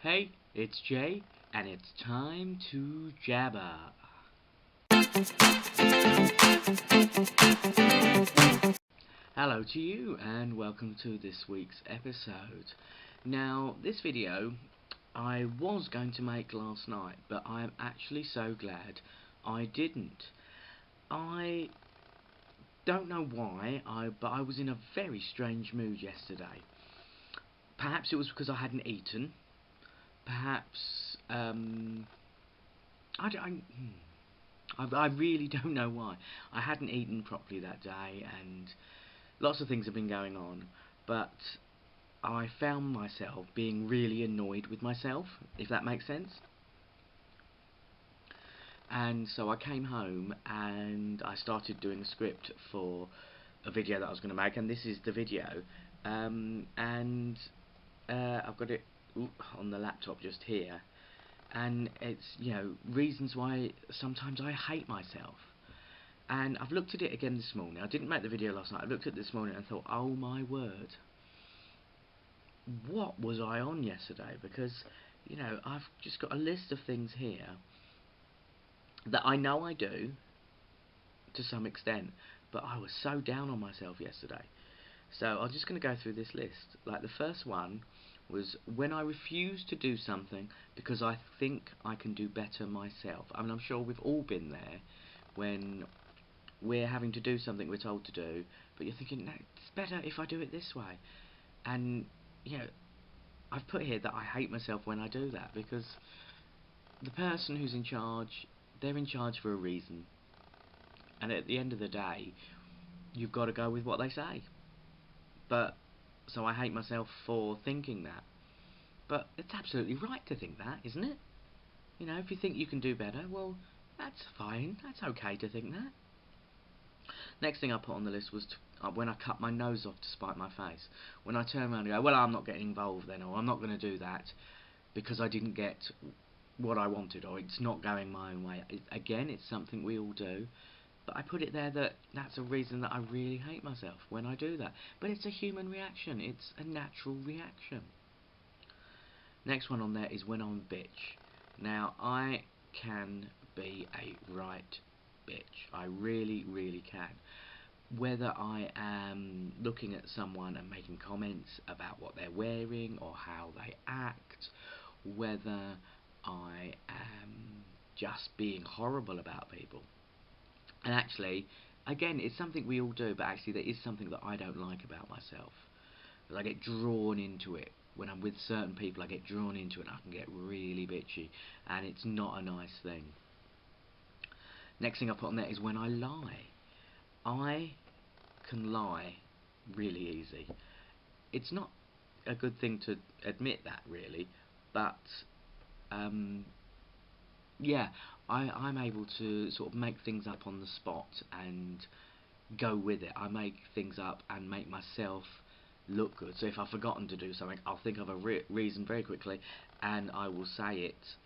Hey, it's Jay, and it's time to jabber. Hello to you, and welcome to this week's episode. Now, this video I was going to make last night, but I am actually so glad I didn't. I don't know why, but I was in a very strange mood yesterday. Perhaps it was because I hadn't eaten. Perhaps, I, don't- I really don't know why. I hadn't eaten properly that day, and lots of things have been going on, but I found myself being really annoyed with myself, if that makes sense. And so I came home and I started doing a script for a video that I was going to make, and this is the video. And I've got it on the laptop just here, and it's, reasons why sometimes I hate myself. And I've looked at it again this morning. I didn't make the video last night. I looked at it this morning and thought, oh my word, what was I on yesterday? Because, I've just got a list of things here that I know I do to some extent, but I was so down on myself yesterday. So I'm just going to go through this list. Like, the first one was when I refuse to do something because I think I can do better myself. I mean, I'm sure we've all been there when we're having to do something we're told to do, but you're thinking, no, it's better if I do it this way. And, I've put here that I hate myself when I do that, because the person who's in charge, they're in charge for a reason. And at the end of the day, you've got to go with what they say. But, so I hate myself for thinking that. But it's absolutely right to think that, isn't it? If you think you can do better, well, that's fine. That's okay to think that. Next thing I put on the list was when I cut my nose off to spite my face. When I turn around and go, well, I'm not getting involved then, or I'm not going to do that because I didn't get what I wanted, or it's not going my own way. Again, it's something we all do, but I put it there that that's a reason that I really hate myself when I do that. But it's a human reaction. It's a natural reaction. Next one on there is when I'm a bitch. Now, I can be a right bitch. I really, really can. Whether I am looking at someone and making comments about what they're wearing or how they act, whether I am just being horrible about people. And actually, again, it's something we all do, but actually there is something that I don't like about myself. I get drawn into it. When I'm with certain people, I get drawn into it and I can get really bitchy, and it's not a nice thing. Next thing I put on there is when I lie. I can lie really easy. It's not a good thing to admit that, really, but yeah, I'm able to sort of make things up on the spot and go with it. I make things up and make myself look good. So if I've forgotten to do something, I'll think of a reason very quickly and I will say it,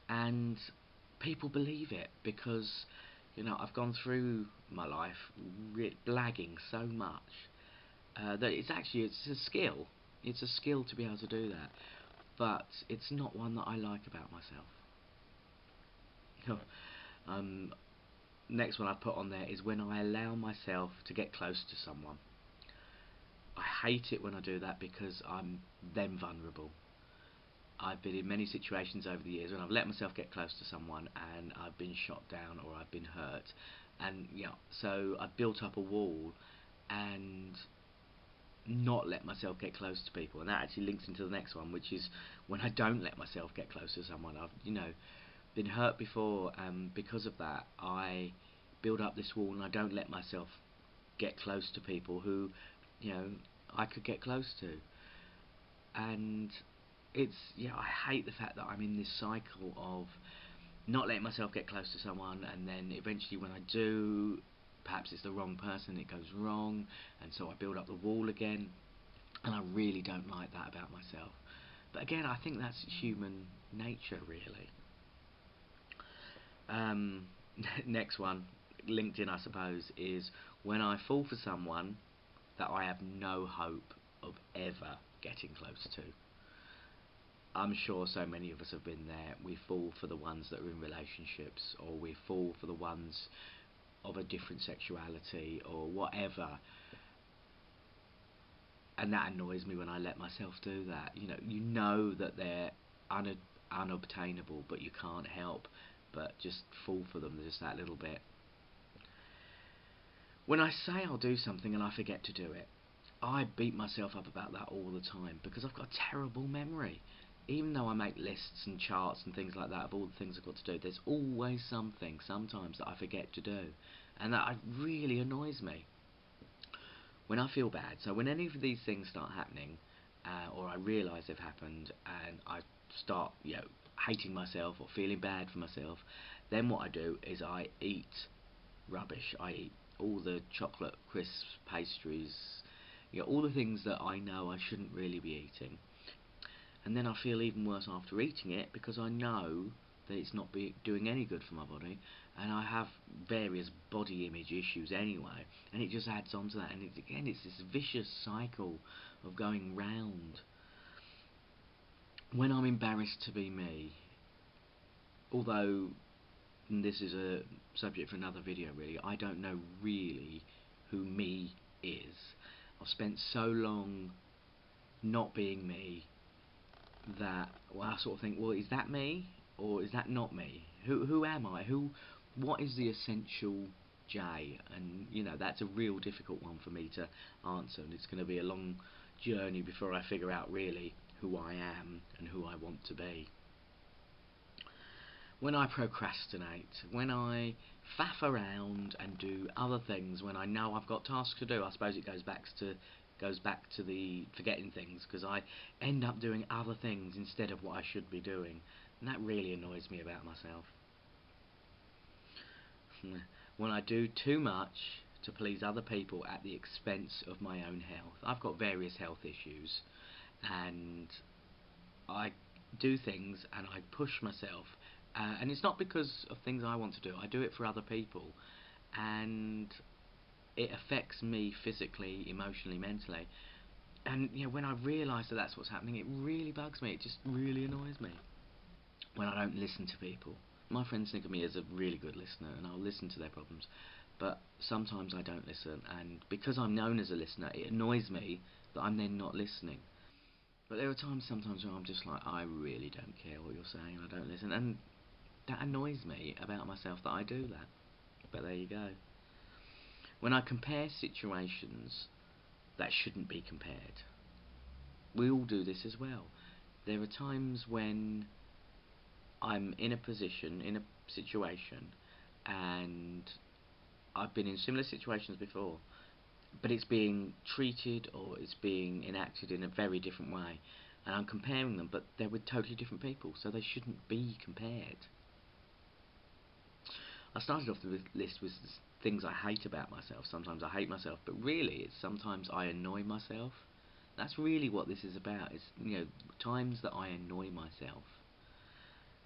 and people believe it because I've gone through my life blagging so much that it's a skill. It's a skill to be able to do that, but it's not one that I like about myself. um, Next one I put on there is when I allow myself to get close to someone. I hate it when I do that because I'm then vulnerable. I've been in many situations over the years when I've let myself get close to someone and I've been shot down or I've been hurt, and so I've built up a wall and not let myself get close to people. And that actually links into the next one, which is when I don't let myself get close to someone. I've been hurt before, and because of that I build up this wall and I don't let myself get close to people who I could get close to. And I hate the fact that I'm in this cycle of not letting myself get close to someone, and then eventually when I do, perhaps it's the wrong person, it goes wrong, and so I build up the wall again, and I really don't like that about myself. But again, I think that's human nature, really. Next one, LinkedIn, I suppose, is when I fall for someone that I have no hope of ever getting close to. I'm sure so many of us have been there. We fall for the ones that are in relationships, or we fall for the ones of a different sexuality or whatever, and that annoys me when I let myself do that. You know that they're unobtainable, but you can't help but just fall for them just that little bit. When I say I'll do something and I forget to do it, I beat myself up about that all the time because I've got a terrible memory. Even though I make lists and charts and things like that of all the things I've got to do, there's always something sometimes that I forget to do, and that really annoys me when I feel bad. So when any of these things start happening, or I realise they've happened, and I start, hating myself or feeling bad for myself, then what I do is I eat rubbish. I eat all the chocolate, crisps, pastries, all the things that I know I shouldn't really be eating. And then I feel even worse after eating it because I know that it's not doing any good for my body, and I have various body image issues anyway, and it just adds on to that, and it's this vicious cycle of going round. When I'm embarrassed to be me, although this is a subject for another video really, I don't know really who me is. I've spent so long not being me that I sort of think, well, is that me or is that not me? Who am I? What is the essential Jay? And that's a real difficult one for me to answer, and it's going to be a long journey before I figure out really who I am and who I want to be. When I procrastinate, when I faff around and do other things when I know I've got tasks to do, I suppose it goes back to the forgetting things, because I end up doing other things instead of what I should be doing, and that really annoys me about myself. When I do too much to please other people at the expense of my own health. I've got various health issues, and I do things and I push myself, and it's not because of things I want to do. I do it for other people, and it affects me physically, emotionally, mentally. And when I realise that that's what's happening, it really bugs me. It just really annoys me when I don't listen to people. My friends think of me as a really good listener, and I'll listen to their problems, but sometimes I don't listen, and because I'm known as a listener, it annoys me that I'm then not listening. But there are times sometimes where I'm just like, I really don't care what you're saying, and I don't listen, and that annoys me about myself that I do that. But there you go. When I compare situations that shouldn't be compared, we all do this as well. There are times when I'm in a position, in a situation, and I've been in similar situations before, but it's being treated or it's being enacted in a very different way, and I'm comparing them, but they're with totally different people, so they shouldn't be compared. I started off the list with things I hate about myself. Sometimes I hate myself, but really it's sometimes I annoy myself. That's really what this is about. It's times that I annoy myself,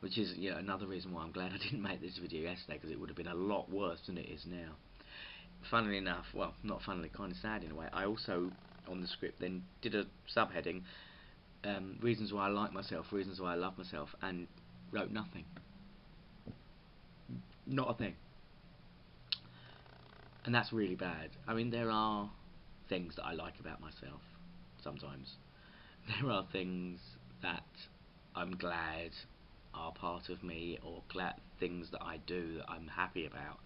which is another reason why I'm glad I didn't make this video yesterday, because it would have been a lot worse than it is now. Funnily enough, well, not funnily, kind of sad in a way, I also on the script then did a subheading, reasons why I like myself, reasons why I love myself, and wrote nothing. Not a thing. And that's really bad. I mean, there are things that I like about myself sometimes. There are things that I'm glad are part of me, or things that I do that I'm happy about.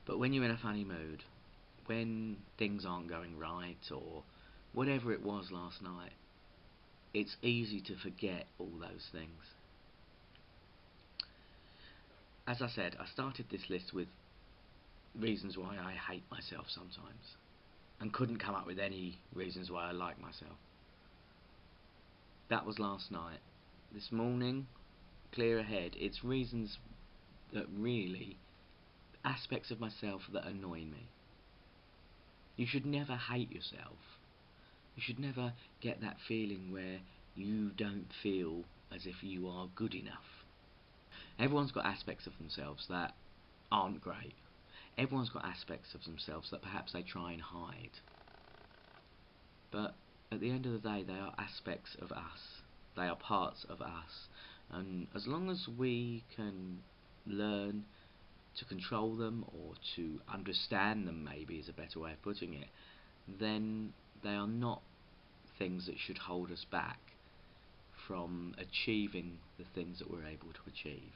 But when you're in a funny mood, when things aren't going right, or whatever it was last night, it's easy to forget all those things. As I said, I started this list with reasons why I hate myself sometimes, and couldn't come up with any reasons why I like myself. That was last night. This morning, clear ahead, it's reasons that really, aspects of myself that annoy me. You should never hate yourself. You should never get that feeling where you don't feel as if you are good enough. Everyone's got aspects of themselves that aren't great. Everyone's got aspects of themselves that perhaps they try and hide. But at the end of the day, they are aspects of us. They are parts of us, and as long as we can learn to control them, or to understand them, maybe is a better way of putting it, then they are not things that should hold us back from achieving the things that we're able to achieve.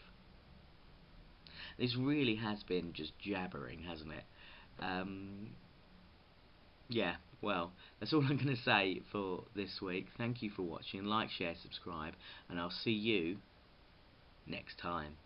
This really has been just jabbering, hasn't it? Yeah, well, that's all I'm going to say for this week. Thank you for watching. Like, share, subscribe, and I'll see you next time.